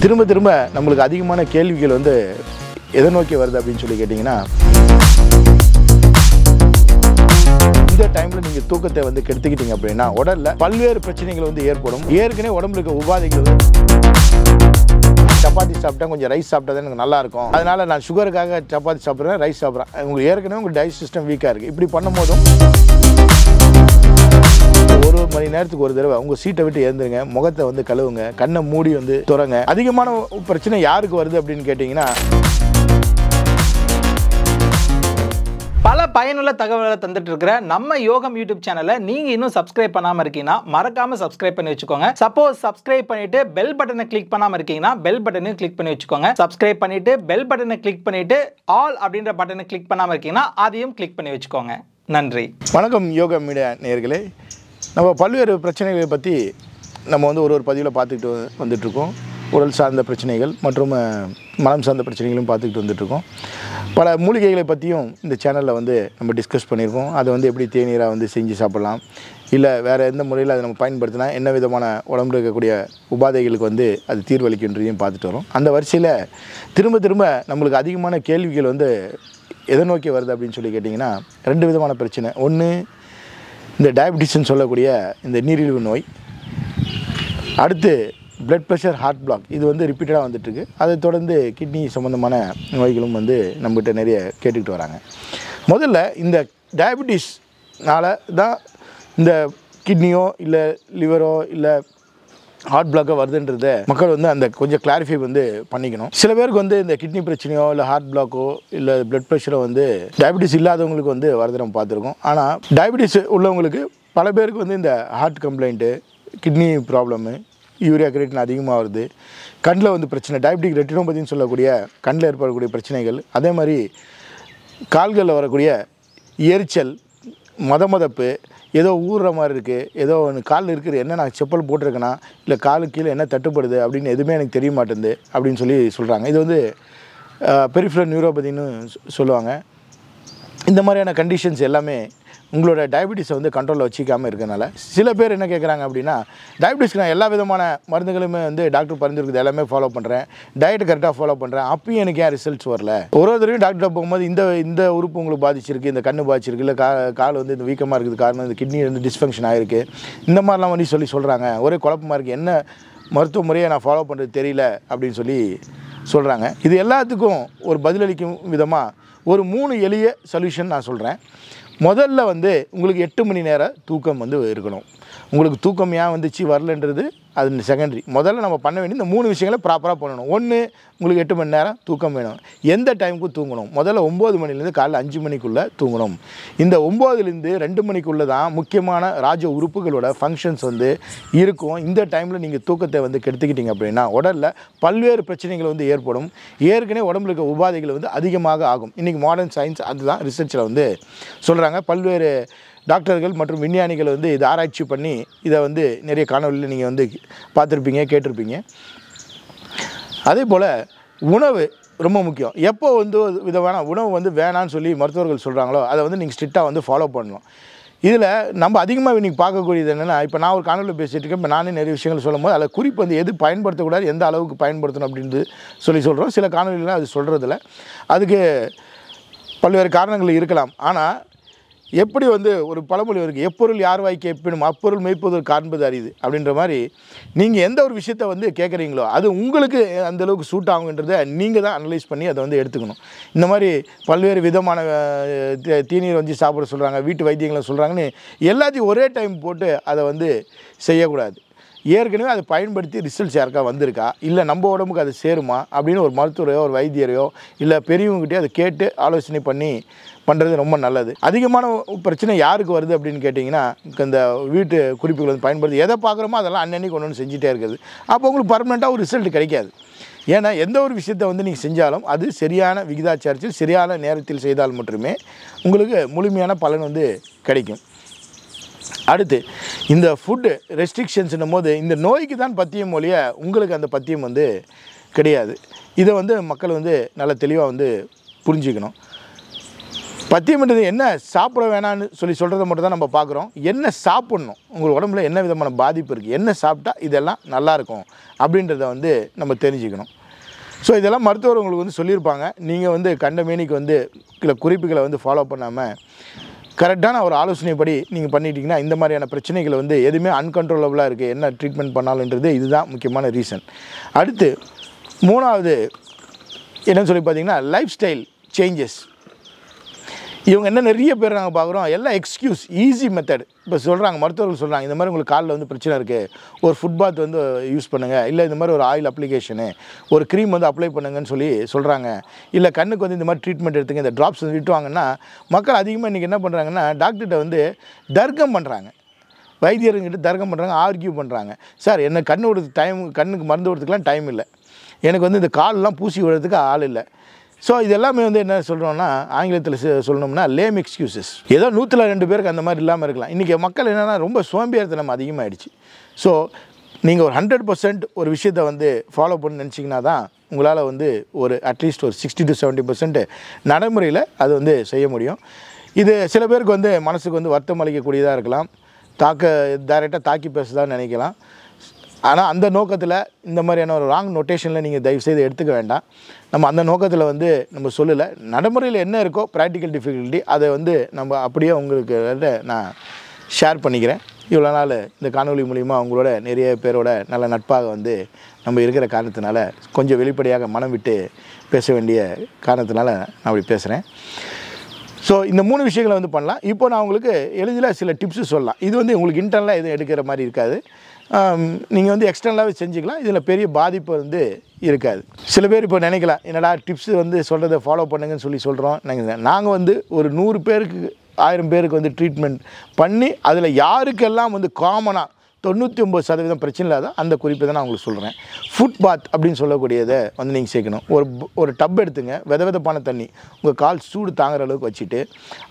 திரும்ப திரும்ப நம்மளுக்கு அதிகமான கேள்விகள் வந்து எதை நோக்கி வருது அப்படின்னு சொல்லி கேட்டிங்கன்னா, இந்த டைமில் நீங்கள் தூக்கத்தை வந்து கெடுத்துக்கிட்டீங்க அப்படின்னா உடலில் பல்வேறு பிரச்சனைகள் வந்து ஏற்படும். ஏற்கனவே உடம்புல இருக்க உபாதைகள் வந்து சப்பாத்தி சாப்பிட்டா கொஞ்சம் ரைஸ் சாப்பிட்டா தான் எனக்கு நல்லாயிருக்கும், அதனால் நான் சுகருக்காக சப்பாத்தி சாப்பிட்றேன், ரைஸ் சாப்பிட்றேன். உங்களுக்கு ஏற்கனவே உங்கள் டைஜஸ்ட் சிஸ்டம் வீக்காக இருக்குது. இப்படி பண்ணும்போதும் ஒரு மணி நேரத்துக்கு ஒரு தடவை உங்கள் சீட்டை விட்டு எழுந்துருங்க, முகத்தை வந்து கழுவுங்க, கண்ணை மூடி வந்து துறங்க. அதிகமான பிரச்சனை யாருக்கு வருது அப்படின்னு கேட்டிங்கன்னா, பல பயனுள்ள தகவல்களை தந்துட்டு இருக்கிற நம்ம யோகம் யூடியூப் சேனலை நீங்க இன்னும் சப்ஸ்கிரைப் பண்ணாம இருக்கீங்கன்னா மறக்காம சப்ஸ்கிரைப் பண்ணி வச்சுக்கோங்க. சப்போஸ் சப்ஸ்கிரைப் பண்ணிட்டு பெல் பட்டனை கிளிக் பண்ணாம இருக்கீங்கன்னா பெல் பட்டனையும் கிளிக் பண்ணி வச்சுக்கோங்க. சப்ஸ்கிரைப் பண்ணிட்டு பெல் பட்டனை கிளிக் பண்ணிட்டு ஆல் அப்படின்ற பட்டனை கிளிக் பண்ணாம இருக்கீங்கன்னா அதையும் கிளிக் பண்ணி வச்சுக்கோங்க. நன்றி. வணக்கம் யோகா மீடியா நேயர்களே. நம்ம பல்வேறு பிரச்சனைகளை பற்றி நம்ம வந்து ஒரு பதிவில் பார்த்துக்கிட்டு வந்துட்டுருக்கோம். உடல் சார்ந்த பிரச்சனைகள் மற்றும் மனம் சார்ந்த பிரச்சனைகளும் பார்த்துக்கிட்டு வந்துட்டுருக்கோம். பல மூலிகைகளை பற்றியும் இந்த சேனலில் வந்து நம்ம டிஸ்கஸ் பண்ணியிருக்கோம். அதை வந்து எப்படி தேநீராக வந்து செஞ்சு சாப்பிட்லாம், இல்லை வேறு எந்த முறையில் அதை நம்ம பயன்படுத்தினா என்ன விதமான உடம்புல இருக்கக்கூடிய உபாதைகளுக்கு வந்து அது தீர்வளிக்கின்றதையும் பார்த்துட்டு வரோம். அந்த வரிசையில் திரும்ப திரும்ப நம்மளுக்கு அதிகமான கேள்விகள் வந்து எதை நோக்கி வருது அப்படின்னு சொல்லி கேட்டிங்கன்னா, ரெண்டு விதமான பிரச்சனை. ஒன்று இந்த டயபிட்டிஸ்ன்னு சொல்லக்கூடிய இந்த நீரிழிவு நோய், அடுத்து பிளட் ப்ரெஷர், ஹார்ட் பிளாக். இது வந்து ரிப்பீட்டடாக வந்துட்டுருக்கு. அதை தொடர்ந்து கிட்னி சம்மந்தமான நோய்களும் வந்து நம்மகிட்ட நிறைய கேட்டுக்கிட்டு வராங்க. முதல்ல இந்த டயபிட்டிஸ்னால தான் இந்த கிட்னியோ இல்லை லிவரோ இல்லை ஹார்ட் பிளாக்கோ வருதுன்றத மக்கள் வந்து அந்த கொஞ்சம் கிளாரிஃபை வந்து பண்ணிக்கணும். சில பேருக்கு வந்து இந்த கிட்னி பிரச்சனையோ இல்லை ஹார்ட் பிளாக்கோ இல்லை பிளட் ப்ரெஷரோ வந்து டயபிட்டிஸ் இல்லாதவங்களுக்கு வந்து வரது நம்ம பார்த்துருக்கோம். ஆனால் டயபிட்டிஸ் உள்ளவங்களுக்கு பல பேருக்கு வந்து இந்த heart complaint, kidney problem, urea creatine அதிகமாக வருது, கண்ணில் வந்து பிரச்சனை, டயபெட்டிக் ரெட்டினோபதின்னு சொல்லக்கூடிய கண்ணில் ஏற்படக்கூடிய பிரச்சனைகள், அதே மாதிரி கால்களில் வரக்கூடிய எரிச்சல், மதமதப்பு, ஏதோ ஊறுற மாதிரி இருக்குது, ஏதோ ஒன்று காலில் இருக்குது, என்ன நான் செப்பல் போட்டிருக்கேனா இல்லை காலுக்கு கீழே என்ன தட்டுப்படுது அப்படின்னு எதுவுமே எனக்கு தெரிய மாட்டேங்குது அப்படின்னு சொல்லி சொல்கிறாங்க. இது வந்து பெரிஃபரல் நியூரோபதின்னு சொல்லுவாங்க. இந்த மாதிரியான கண்டிஷன்ஸ் எல்லாமே உங்களோட டயபிட்டிஸை வந்து கண்ட்ரோலில் வச்சிக்காமல் இருக்கிறனால சில பேர் என்ன கேட்குறாங்க அப்படின்னா, டயபிட்டிஸ்க்கு நான் எல்லா விதமான மருந்துகளுமே வந்து டாக்டர் பரிந்துரைக்கிறது எல்லாமே ஃபாலோ பண்ணுறேன், டயட் கரெக்டாக ஃபாலோ பண்ணுறேன், அப்பயும் எனக்கு ஏன் ரிசல்ட்ஸ் வரல? ஒரு தடவையும் டாக்டர்கிட்ட போகும்போது இந்த உறுப்பு உங்களுக்கு பாதிச்சிருக்கு, இந்த கண்ணு பாதிச்சிருக்கு, இல்லை கால் வந்து இந்த வீக்கமாக இருக்குது, காரணம் இந்த கிட்னி வந்து டிஸ்ஃபங்க்ஷன் ஆகிருக்கு, இந்த மாதிரிலாம் வந்து சொல்கிறாங்க. ஒரே குழப்பமாக இருக்குது, என்ன மருத்துவ முறையை நான் ஃபாலோ பண்ணுறது தெரியல அப்படின்னு சொல்லி சொல்கிறாங்க. இது எல்லாத்துக்கும் ஒரு பதிலளிக்கும் விதமாக ஒரு 3 எளிய சொல்யூஷன் நான் சொல்கிறேன். முதல்ல வந்து உங்களுக்கு 8 மணி நேரம் தூக்கம் வந்து இருக்கணும். உங்களுக்கு தூக்கம் ஏன் வந்துச்சு வரலன்றது அது செகண்டரி. முதல்ல நம்ம பண்ண வேண்டிய இந்த 3 விஷயங்களை ப்ராப்பராக பண்ணணும். ஒன்று, உங்களுக்கு 8 மணி நேரம் தூக்கம் வேணும். எந்த டைமுக்கு தூங்கணும்? முதல்ல 9 மணிலேருந்து காலைல 5 மணிக்குள்ளே தூங்கணும். இந்த 9லேருந்து 2 மணிக்குள்ளே தான் முக்கியமான ராஜ உறுப்புகளோட ஃபங்க்ஷன்ஸ் வந்து இருக்கும். இந்த டைமில் நீங்கள் தூக்கத்தை வந்து கெடுத்துக்கிட்டீங்க அப்படின்னா உடலில் பல்வேறு பிரச்சனைகள் வந்து ஏற்படும். ஏற்கனவே உடம்புல இருக்க உபாதைகள் வந்து அதிகமாக ஆகும். இன்றைக்கி மாடர்ன் சயின்ஸ் அதுதான் ரிசர்ச்சில் வந்து சொல்கிறாங்க. பல்வேறு டாக்டர்கள் மற்றும் விஞ்ஞானிகள் வந்து இதை ஆராய்ச்சி பண்ணி இதை வந்து நிறைய காணொலியில் நீங்கள் வந்து பார்த்துருப்பீங்க, கேட்டிருப்பீங்க. அதே போல் உணவு ரொம்ப முக்கியம். எப்போ வந்து விதமான உணவு வந்து வேணான்னு சொல்லி மருத்துவர்கள் சொல்கிறாங்களோ அதை வந்து நீங்கள் ஸ்ட்ரிக்டாக வந்து ஃபாலோ பண்ணணும். இதில் நம்ம அதிகமாக இன்றைக்கி பார்க்கக்கூடியது என்னென்னா, இப்போ நான் ஒரு காணொலியில் பேசிகிட்டு இருக்கேன், இப்போ நானே நிறைய விஷயங்கள் சொல்லும் போது அதில் குறிப்பு வந்து எது பயன்படுத்தக்கூடாது, எந்த அளவுக்கு பயன்படுத்தணும் அப்படின்றது சொல்கிறோம். சில காணொலிலாம் அது சொல்கிறதில்ல. அதுக்கு பல்வேறு காரணங்கள் இருக்கலாம். ஆனால் எப்படி வந்து ஒரு பழமொழி இருக்குது, எப்பொருள் யார் வாய்க்கு எப்பினும் அப்பொருள் மெய்ப்பொருள் காண்பது அரிது அப்படின்ற மாதிரி, நீங்கள் எந்த ஒரு விஷயத்தை வந்து கேட்குறீங்களோ அது உங்களுக்கு அந்தளவுக்கு சூட் ஆகுன்றதை நீங்கள் தான் அனலைஸ் பண்ணி அதை வந்து எடுத்துக்கணும். இந்த மாதிரி பல்வேறு விதமான தீநீர் வந்து சாப்பிட சொல்கிறாங்க, வீட்டு வைத்தியங்களை சொல்கிறாங்கன்னு எல்லாத்தையும் ஒரே டைம் போட்டு அதை வந்து செய்யக்கூடாது. ஏற்கனவே அதை பயன்படுத்தி ரிசல்ட்ஸ் யாருக்கா வந்திருக்கா, இல்லை நம்ம உடம்புக்கு அது சேருமா அப்படின்னு ஒரு மருத்துவரையோ ஒரு வைத்தியரையோ இல்லை பெரியவங்ககிட்டே அதை கேட்டு ஆலோசனை பண்ணி பண்ணுறது ரொம்ப நல்லது. அதிகமான பிரச்சனை யாருக்கு வருது அப்படின்னு கேட்டிங்கன்னா, இந்த வீட்டு குறிப்புகள் வந்து பயன்படுத்தி எதை பார்க்குறோமோ அதெல்லாம் அன்னன்னைக்கு ஒன்று செஞ்சுட்டே இருக்குது. அப்போ உங்களுக்கு பர்மனெண்ட்டாக ஒரு ரிசல்ட் கிடைக்காது. ஏன்னா எந்த ஒரு விஷயத்தை வந்து நீங்கள் செஞ்சாலும் அது சரியான விகிதாச்சாரத்தில் சரியான நேரத்தில் செய்தால் மட்டுமே உங்களுக்கு முழுமையான பலன் வந்து கிடைக்கும். அடுத்து இந்த ஃபுட்டு ரெஸ்ட்ரிக்ஷன்ஸ்னும் போது இந்த நோய்க்கு தான் பத்தியம் ஒழிய உங்களுக்கு அந்த பத்தியம் வந்து கிடையாது. இதை வந்து மக்கள் வந்து நல்ல தெளிவாக வந்து புரிஞ்சுக்கணும். பத்தியம்ன்றது என்ன சாப்பிட வேணான்னு சொல்கிறத மட்டும் தான் நம்ம பார்க்குறோம். என்ன சாப்பிட்ணும், உங்கள் உடம்புல என்ன விதமான பாதிப்பு இருக்குது, என்ன சாப்பிட்டா இதெல்லாம் நல்லாயிருக்கும் அப்படின்றத வந்து நம்ம தெரிஞ்சுக்கணும். ஸோ இதெல்லாம் மருத்துவர் உங்களுக்கு வந்து சொல்லியிருப்பாங்க. நீங்கள் வந்து கண்டமேனிக்கு வந்து சில குறிப்புகளை வந்து ஃபாலோ பண்ணாமல் கரெக்டான ஒரு ஆலோசனைப்படி நீங்கள் பண்ணிட்டீங்கன்னா இந்த மாதிரியான பிரச்சனைகள் வந்து எதுவுமே அன்கண்ட்ரோலபுளாக இருக்குது. என்ன ட்ரீட்மெண்ட் பண்ணாலுன்றது இதுதான் முக்கியமான ரீசன். அடுத்து 3வது என்னன்னு சொல்லி பார்த்தீங்கன்னா லைஃப் ஸ்டைல் சேஞ்சஸ். இவங்க என்ன நிறைய பேர் நாங்கள் பார்க்குறோம், எல்லாம் எக்ஸ்கியூஸ், ஈஸி மெத்தட். இப்போ சொல்கிறாங்க, மருத்துவர்கள் சொல்கிறாங்க, இந்த மாதிரி உங்களுக்கு காலில் வந்து பிரச்சனை இருக்குது, ஒரு ஃபுட் பாத் வந்து யூஸ் பண்ணுங்கள், இல்லை இந்த மாதிரி ஒரு ஆயில் அப்ளிகேஷனு, ஒரு க்ரீம் வந்து அப்ளை பண்ணுங்கன்னு சொல்கிறாங்க. இல்லை கண்ணுக்கு வந்து இந்த மாதிரி ட்ரீட்மெண்ட் எடுத்துங்க, இந்த ட்ராப்ஸ் வந்து விட்டுவாங்கன்னா மக்கள் அதிகமாக இன்றைக்கி என்ன பண்ணுறாங்கன்னா டாக்டர்கிட்ட வந்து தர்க்கம் பண்ணுறாங்க, வைத்தியர்கிட்ட தர்க்கம் பண்ணுறாங்க, ஆர்கியூ பண்ணுறாங்க. சார் என்ன கண்ணு விடுறதுக்கு கண்ணுக்கு மருந்து விடுறதுக்குலாம் டைம் இல்லை, எனக்கு வந்து இந்த காலெலாம் பூசி விடுறதுக்கு ஆள் இல்லை. ஸோ இது எல்லாமே வந்து என்ன சொல்கிறோன்னா ஆங்கிலத்தில் சொல்லணும்னா லேம் எக்ஸ்கியூசஸ். ஏதோ 102 பேருக்கு அந்த மாதிரி இல்லாமல் இருக்கலாம். இன்றைக்கி மக்கள் என்னென்னா ரொம்ப சோம்பேறித்தனம் அதிகமாகிடுச்சு. ஸோ நீங்கள் ஒரு 100% ஒரு விஷயத்தை வந்து ஃபாலோ பண்ணி நினச்சிங்கன்னா தான் உங்களால் வந்து ஒரு அட்லீஸ்ட் ஒரு 60 to 70% நடைமுறையில் அது வந்து செய்ய முடியும். இது சில பேருக்கு வந்து மனசுக்கு வந்து வருத்தம் அளிக்கக்கூடியதாக இருக்கலாம், டைரெக்டாக தாக்கி பேசுதான்னு நினைக்கலாம். ஆனால் அந்த நோக்கத்தில் இந்த மாதிரியான ஒரு ராங் நோட்டேஷனில் நீங்கள் தயவுசெய்து எடுத்துக்க வேண்டாம். நம்ம அந்த நோக்கத்தில் வந்து நம்ம சொல்லலை. நடைமுறையில் என்ன இருக்கோ ப்ராக்டிக்கல் டிஃபிகல்ட்டி அதை வந்து நம்ம அப்படியே உங்களுக்கு நான் ஷேர் பண்ணிக்கிறேன். இவ்வளோ நாள் இந்த காணொலி மூலிமா அவங்களோட நிறைய பேரோட நல்ல நட்பாக வந்து நம்ம இருக்கிற காரணத்தினால கொஞ்சம் வெளிப்படையாக மனம் விட்டு பேச வேண்டிய காரணத்தினால நான் அப்படி பேசுகிறேன். ஸோ இந்த 3 விஷயங்களை வந்து பண்ணலாம். இப்போ நான் உங்களுக்கு எளிதில் சில டிப்ஸு சொல்லலாம். இது வந்து உங்களுக்கு இன்டர்னலாக எதுவும் எடுக்கிற மாதிரி இருக்காது, நீங்கள் வந்து எக்ஸ்டர்னலாகவே செஞ்சுக்கலாம். இதில் பெரிய பாதிப்பு வந்து இருக்காது. சில பேர் இப்போ நினைக்கலாம், என்னடா டிப்ஸு வந்து சொல்கிறத ஃபாலோ பண்ணுங்கன்னு சொல்கிறோம். நாங்கள் வந்து ஒரு 100 பேருக்கு 1000 பேருக்கு வந்து ட்ரீட்மெண்ட் பண்ணி அதில் யாருக்கெல்லாம் வந்து காமனாக 99% பிரச்சனை இல்லாத அந்த குறிப்பை தான் நான் உங்களுக்கு சொல்கிறேன். ஃபுட் பாத் அப்படின்னு சொல்லக்கூடியதை வந்து நீங்கள் சேர்க்கணும். ஒரு டப் எடுத்துங்க, வெதப்பான தண்ணி உங்கள் கால் சூடு தாங்குற அளவுக்கு வச்சுட்டு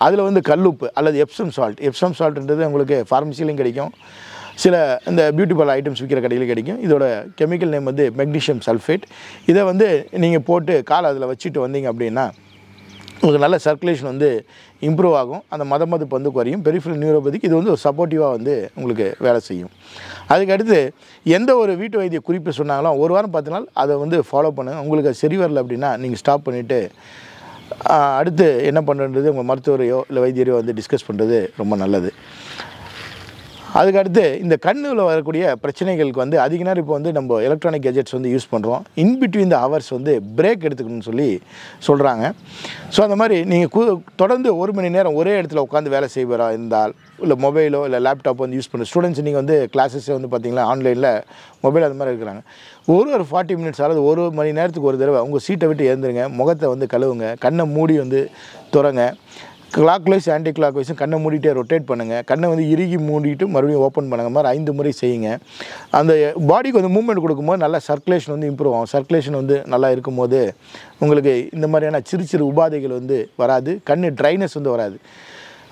அதில் வந்து கல்லுப்பு அல்லது எப்சம் சால்ட்ன்றது உங்களுக்கு ஃபார்மசிலையும் கிடைக்கும், சில இந்த பியூட்டி பார்லர் ஐட்டம்ஸ் விற்கிற கடையில் கிடைக்கும். இதோட கெமிக்கல் நேம் வந்து மெக்னீஷியம் சல்ஃபேட். இதை வந்து நீங்கள் போட்டு கால் அதில் வச்சுட்டு வந்தீங்க அப்படின்னா உங்களுக்கு நல்ல சர்க்குலேஷன் வந்து இம்ப்ரூவ் ஆகும். அந்த மதமதுப்பு வந்து குறையும். பெரிஃபரல் நியூரோபதிக்கு இது வந்து ஒரு சப்போர்ட்டிவாக வந்து உங்களுக்கு வேலை செய்யும். அதுக்கடுத்து எந்த ஒரு வீட்டு வைத்திய குறிப்பு சொன்னாங்களோ 1 வாரம் 10 நாள் அதை வந்து ஃபாலோ பண்ணுங்கள். உங்களுக்கு அது சரி வரல அப்படின்னா நீங்கள் ஸ்டாப் பண்ணிவிட்டு அடுத்து என்ன பண்ணுறது உங்கள் மருத்துவரையோ இல்லை வைத்தியரையோ வந்து டிஸ்கஸ் பண்ணுறது ரொம்ப நல்லது. அதுக்கடுத்து இந்த கண்ணில் வரக்கூடிய பிரச்சனைகளுக்கு வந்து அதிக நேரம் இப்போ வந்து நம்ம எலக்ட்ரானிக் கேஜெட்ஸ் வந்து யூஸ் பண்ணுறோம். இன்பிட்வீன் த ஹவர்ஸ் வந்து பிரேக் எடுத்துக்கணும்னு சொல்கிறாங்க. ஸோ அந்த மாதிரி நீங்கள் தொடர்ந்து 1 மணி நேரம் ஒரே இடத்துல உட்காந்து வேலை செய்வரா இருந்தால், இல்லை மொபைலோ இல்லை லேப்டாப் வந்து யூஸ் பண்ண ஸ்டூடெண்ட்ஸ் நீங்கள் வந்து கிளாஸஸே வந்து பார்த்திங்களா ஆன்லைனில் மொபைல் அது மாதிரி இருக்கிறாங்க. ஒரு 40 மினிட்ஸ் அதாவது 1 மணி நேரத்துக்கு ஒரு தடவை உங்கள் சீட்டை விட்டு எழுந்துருங்க, முகத்தை வந்து கழுவுங்க, கண்ணை மூடி வந்து துறங்க, கிளாக் வைஸ் ஆன்டி கிளாக் வைஸும் கண்ணை மூடிட்டே ரொட்டேட் பண்ணுங்கள், கண்ணை வந்து இறுகி மூடிட்டு மறுபடியும் ஓப்பன் பண்ணுங்கள். மாதிரி 5 முறை செய்யுங்க. அந்த பாடிக்கு வந்து மூவ்மெண்ட் கொடுக்கும்போது நல்லா சர்க்குலேஷன் வந்து இம்ப்ரூவ் ஆகும். சர்க்குலேஷன் வந்து நல்லா இருக்கும்போது உங்களுக்கு இந்த மாதிரியான சிறு உபாதைகள் வந்து வராது, கண் ட்ரைனஸ் வந்து வராது.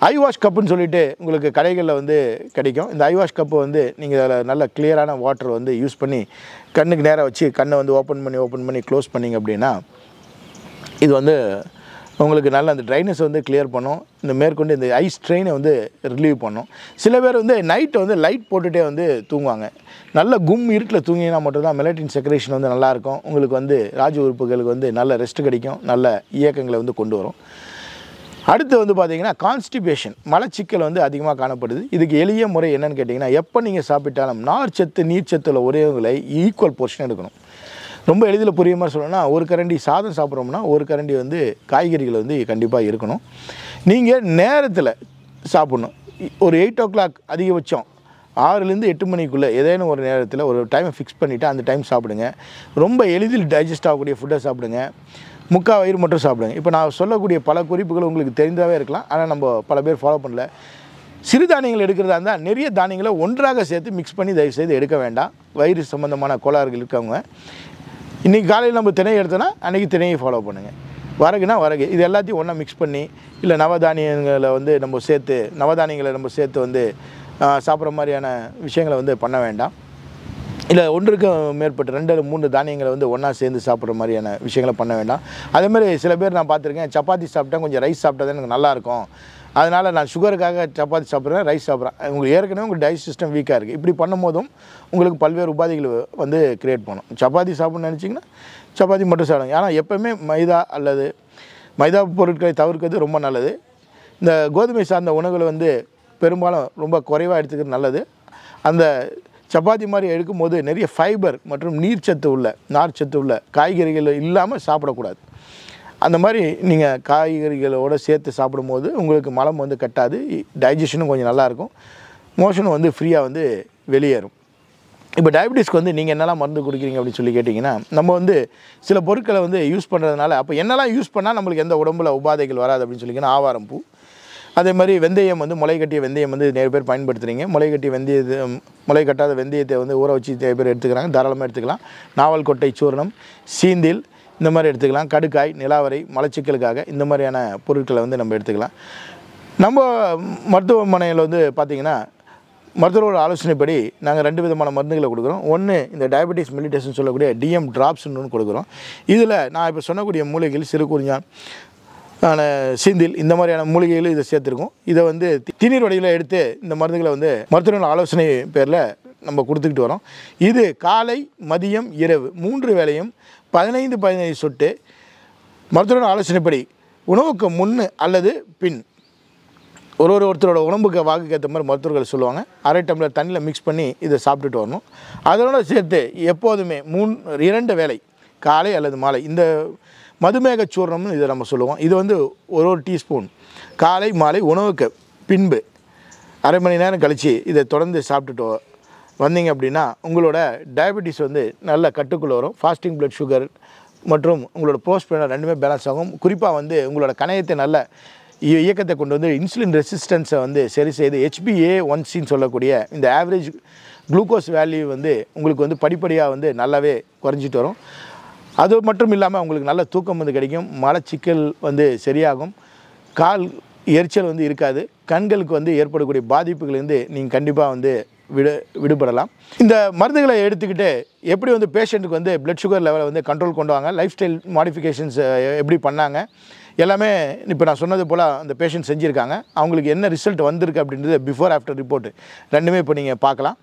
ஐ வாஷ் கப்புன்னு சொல்லிட்டு உங்களுக்கு கடைகளில் வந்து கிடைக்கும். இந்த ஐ வாஷ் கப்பு வந்து நீங்கள் அதில் நல்ல கிளியரான வாட்டர் வந்து யூஸ் பண்ணி கண்ணுக்கு நேராக வச்சு கண்ணை வந்து ஓப்பன் பண்ணி க்ளோஸ் பண்ணிங்க அப்படின்னா இது வந்து உங்களுக்கு நல்ல அந்த ட்ரைனஸ் வந்து கிளியர் பண்ணும். இந்த மேற்கொண்டு இந்த ஐ ஸ்ட்ரெயினை வந்து ரிலீவ் பண்ணும். சில பேர் வந்து நைட்டை வந்து லைட் போட்டுகிட்டே வந்து தூங்குவாங்க. நல்ல இருட்டில் தூங்கினா மட்டும்தான் மெலட்டின் செக்ரேஷன் வந்து நல்லாயிருக்கும். உங்களுக்கு வந்து ராஜ உறுப்புகளுக்கு வந்து நல்ல ரெஸ்ட் கிடைக்கும், நல்ல இயக்கங்களை வந்து கொண்டு வரும். அடுத்து வந்து பார்த்திங்கன்னா கான்ஸ்டிபேஷன், மலச்சிக்கல் வந்து அதிகமாக காணப்படுது. இதுக்கு எளிய முறை என்னென்னு கேட்டிங்கன்னா, எப்போ நீங்கள் சாப்பிட்டாலும் நார்ச்சத்து நீர்ச்சத்தில் ஒரேங்களை ஈக்குவல் போர்ஷன் எடுக்கணும். ரொம்ப எளிதில் புரியுற மாதிரி சொல்லணும்னா, 1 கரண்டி சாதம் சாப்பிட்றோம்னா 1 கரண்டி வந்து காய்கறிகள் வந்து கண்டிப்பாக இருக்கணும். நீங்கள் நேரத்தில் சாப்பிட்ணும். ஒரு 8 o'clock அதிகபட்சம் 6லேருந்து 8 மணிக்குள்ளே ஏதேனும் ஒரு நேரத்தில் ஒரு டைமை ஃபிக்ஸ் பண்ணிவிட்டு அந்த டைம் சாப்பிடுங்க. ரொம்ப எளிதில் டைஜஸ்ட் ஆகக்கூடிய ஃபுட்டை சாப்பிடுங்க. 3/4 வயிறு மட்டும் சாப்பிடுங்க. இப்போ நான் சொல்லக்கூடிய பல குறிப்புகள் உங்களுக்கு தெரிந்தாவே இருக்கலாம், ஆனால் நம்ம பல பேர் ஃபாலோ பண்ணல. சிறுதானியங்கள் எடுக்கிறதா இருந்தால் நிறைய தானியங்களை ஒன்றாக சேர்த்து மிக்ஸ் பண்ணி தயவுசெய்து எடுக்க வேண்டாம். வயிறு சம்மந்தமான கோளாறுகள் இருக்கவங்க இன்றைக்கி காலையில் நம்ம திணை எடுத்தோன்னா அன்றைக்கி திணையை ஃபாலோ பண்ணுங்கள். வரகுனா வரகு, இது எல்லாத்தையும் ஒன்றா மிக்ஸ் பண்ணி இல்லை நவதானியங்களை வந்து நம்ம சேர்த்து வந்து சாப்பிட்ற மாதிரியான விஷயங்களை வந்து பண்ண வேண்டாம். இல்லை ஒன்றுக்கு மேற்பட்ட 2 அல்லது 3 தானியங்களை வந்து ஒன்றா சேர்ந்து சாப்பிட்ற மாதிரியான விஷயங்களை பண்ண வேண்டாம். அதேமாதிரி சில பேர் நான் பார்த்துருக்கேன், சப்பாத்தி சாப்பிட்டா கொஞ்சம் ரைஸ் சாப்பிட்டா தான் எனக்கு நல்லாயிருக்கும், அதனால் நான் சுகருக்காக சப்பாத்தி சாப்பிட்றேன், ரைஸ் சாப்பிட்றேன். உங்களுக்கு ஏற்கனவே உங்கள் டைஜஸ்ட் சிஸ்டம் வீக்காக இருக்குது. இப்படி பண்ணும்போதும் உங்களுக்கு பல்வேறு உபாதைகள் வந்து க்ரியேட் பண்ணும். சப்பாத்தி சாப்பிட்ணுன்னு நினச்சிங்கன்னா சப்பாத்தி மட்டும் சாப்பிடுங்க. ஆனால் எப்போவுமே மைதா அல்லது மைதா பொருட்களை தவிர்க்கிறது ரொம்ப நல்லது. இந்த கோதுமை சார்ந்த உணவுகளை வந்து பெரும்பாலும் ரொம்ப குறைவாக எடுத்துக்கிறது நல்லது. அந்த சப்பாத்தி மாதிரி எடுக்கும்போது நிறைய ஃபைபர் மற்றும் நார்ச்சத்து உள்ள காய்கறிகள் இல்லாமல் சாப்பிடக்கூடாது. அந்த மாதிரி நீங்கள் காய்கறிகளோடு சேர்த்து சாப்பிடும்போது உங்களுக்கு மலம் வந்து கட்டாது, டைஜஷனும் கொஞ்சம் நல்லாயிருக்கும், மோஷனும் வந்து ஃப்ரீயாக வந்து வெளியேறும். இப்போ டயபெட்டிஸ்க்கு வந்து நீங்கள் என்னெல்லாம் மருந்து கொடுக்குறீங்க அப்படின்னு சொல்லி கேட்டிங்கன்னா, நம்ம வந்து சில பொருட்களை வந்து யூஸ் பண்ணுறதுனால அப்போ என்னெல்லாம் யூஸ் பண்ணால் நம்மளுக்கு எந்த உடம்புல உபாதைகள் வராது அப்படின்னு சொல்லிங்கன்னா, ஆவாரம் பூ, அதே மாதிரி வெந்தயம் வந்து முளை கட்டிய வெந்தயம் வந்து நிறைய பேர் பயன்படுத்துகிறீங்க. முளை கட்டாத வெந்தயத்தை வந்து ஊற வச்சு நிறைய பேர் எடுத்துக்கிறாங்க, தாராளமாக எடுத்துக்கலாம். நாவல் கொட்டை சூர்ணம், சீந்தில் இந்த மாதிரி எடுத்துக்கலாம். கடுக்காய், நிலாவரை, மலச்சிக்கலுக்காக இந்த மாதிரியான பொருட்களை வந்து நம்ம எடுத்துக்கலாம். நம்ம மருத்துவமனையில் வந்து பார்த்திங்கன்னா மருத்துவரோட ஆலோசனைப்படி நாங்கள் 2 விதமான மருந்துகளை கொடுக்குறோம். ஒன்று இந்த டயபெட்டிஸ் மெலிட்டஸ்ன்னு சொல்லக்கூடிய DM ட்ராப்ஸ்ன்னு ஒன்று கொடுக்குறோம். இதில் நான் இப்போ சொன்னக்கூடிய மூலிகைகள் சிறுகுறிஞ்சான், சீந்தில் இந்த மாதிரியான மூலிகைகள் இதை சேர்த்துருக்கோம். இதை வந்து திணீர் வடிவில் எடுத்து இந்த மருந்துகளை வந்து மருத்துவரோட ஆலோசனை பேரில் நம்ம கொடுத்துக்கிட்டு வரோம். இது காலை, மதியம், இரவு 3 வேளையும் 15 சொட்டு மருத்துவரோட ஆலோசனைப்படி உணவுக்கு முன்னு அல்லது பின் ஒருத்தரோட உடம்புக்கு வாக்குக்கு ஏற்ற மாதிரி மருத்துவர்கள் சொல்லுவாங்க. அரை டம்ளர் தண்ணியில் மிக்ஸ் பண்ணி இதை சாப்பிட்டுட்டு வரணும். அதோடு சேர்த்து எப்போதுமே 2 வேளை காலை அல்லது மாலை இந்த மதுமேக சூர்ணம்னு இதை நம்ம சொல்லுவோம். இது வந்து ஒரு டீஸ்பூன் காலை மாலை உணவுக்கு பின்பு அரை மணி நேரம் கழித்து இதை தொடர்ந்து சாப்பிட்டுட்டு வந்தீங்க அப்படின்னா உங்களோட டயபெட்டிஸ் வந்து நல்ல கட்டுக்குள்ளே வரும். ஃபாஸ்டிங் பிளட் சுகர் மற்றும் உங்களோட போஸ்ட் ப்ரெஷர் ரெண்டுமே பேலன்ஸ் ஆகும். குறிப்பாக வந்து உங்களோட கணையத்தை நல்ல இயக்கத்தை கொண்டு வந்து இன்சுலின் ரெசிஸ்டன்ஸை வந்து சரி செய்து HbA1cன்னு சொல்லக்கூடிய இந்த ஆவரேஜ் குளுக்கோஸ் வேல்யூ வந்து உங்களுக்கு வந்து படிப்படியாக வந்து நல்லாவே குறைஞ்சிட்டு வரும். அது மட்டும் இல்லாமல் உங்களுக்கு நல்ல தூக்கம் வந்து கிடைக்கும், மலச்சிக்கல் வந்து சரியாகும், கால் எரிச்சல் வந்து இருக்காது, கண்களுக்கு வந்து ஏற்படக்கூடிய பாதிப்புகள்லேருந்து நீங்கள் கண்டிப்பாக வந்து விடுபடலாம். இந்த மருந்துகளை எடுத்துக்கிட்டு எப்படி வந்து பேஷண்ட்டுக்கு வந்து பிளட் சுகர் லெவலை வந்து கண்ட்ரோல் கொண்டு வாங்க, லைஃப் ஸ்டைல் மாடிஃபிகேஷன்ஸ் எப்படி பண்ணாங்க எல்லாமே இப்போ நான் சொன்னது போல் அந்த பேஷண்ட் செஞ்சுருக்காங்க. அவங்களுக்கு என்ன ரிசல்ட் வந்திருக்கு அப்படின்றது பிஃபோர் ஆஃப்டர் ரிப்போர்ட்டு ரெண்டுமே இப்போ நீங்கள் பார்க்கலாம்.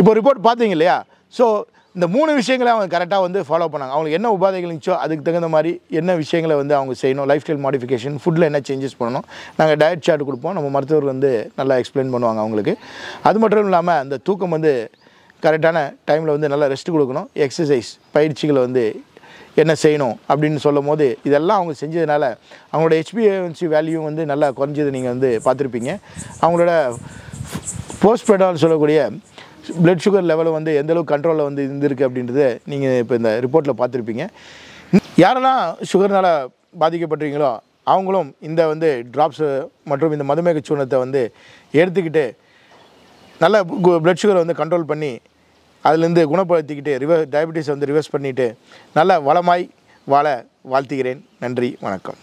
இப்போ ரிப்போர்ட் பார்த்தீங்க இல்லையா? ஸோ இந்த 3 விஷயங்களை அவங்க கரெக்டாக வந்து ஃபாலோ பண்ணாங்க. அவங்களுக்கு என்ன உபாதைகள் இருந்துச்சோ அதுக்கு தகுந்த மாதிரி என்ன விஷயங்களை வந்து அவங்க செய்யணும், லைஃப் ஸ்டைல் மாடிஃபிகேஷன், ஃபுட்டில் என்ன சேஞ்சஸ் பண்ணணும், நாங்கள் டயட் சார்ட் கொடுப்போம். நம்ம மருத்துவர் வந்து நல்லா எக்ஸ்பிளைன் பண்ணுவாங்க அவங்களுக்கு. அது மட்டும் இல்லாமல் அந்த தூக்கம் வந்து கரெக்டான டைமில் வந்து நல்லா ரெஸ்ட் கொடுக்கணும், எக்ஸசைஸ் பயிற்சிகளை வந்து என்ன செய்யணும் அப்படின்னு சொல்லும் போது இதெல்லாம் அவங்க செஞ்சதுனால அவங்களோட HbA1c வேல்யூ வந்து நல்லா குறைஞ்சது நீங்கள் வந்து பார்த்துருப்பீங்க. அவங்களோட போஸ்ட் ப்ரெடால் சொல்லக்கூடிய பிளட் சுகர் லெவலும் வந்து எந்தளவுக்கு கண்ட்ரோலில் வந்து இருந்திருக்கு அப்படின்றத நீங்கள் இப்போ இந்த ரிப்போர்ட்டில் பார்த்துருப்பீங்க. யாரெல்லாம் சுகர்னால் பாதிக்கப்பட்டிருக்கீங்களோ அவங்களும் இந்த வந்து ட்ராப்ஸு மற்றும் இந்த மதுமேக சூர்ணத்தை வந்து எடுத்துக்கிட்டு நல்ல பிளட் சுகரை வந்து கண்ட்ரோல் பண்ணி அதுலேருந்து குணப்படுத்திக்கிட்டு டயபெட்டிஸை வந்து ரிவர்ஸ் பண்ணிவிட்டு நல்ல வளமாய் வாழ வாழ்த்துகிறேன். நன்றி, வணக்கம்.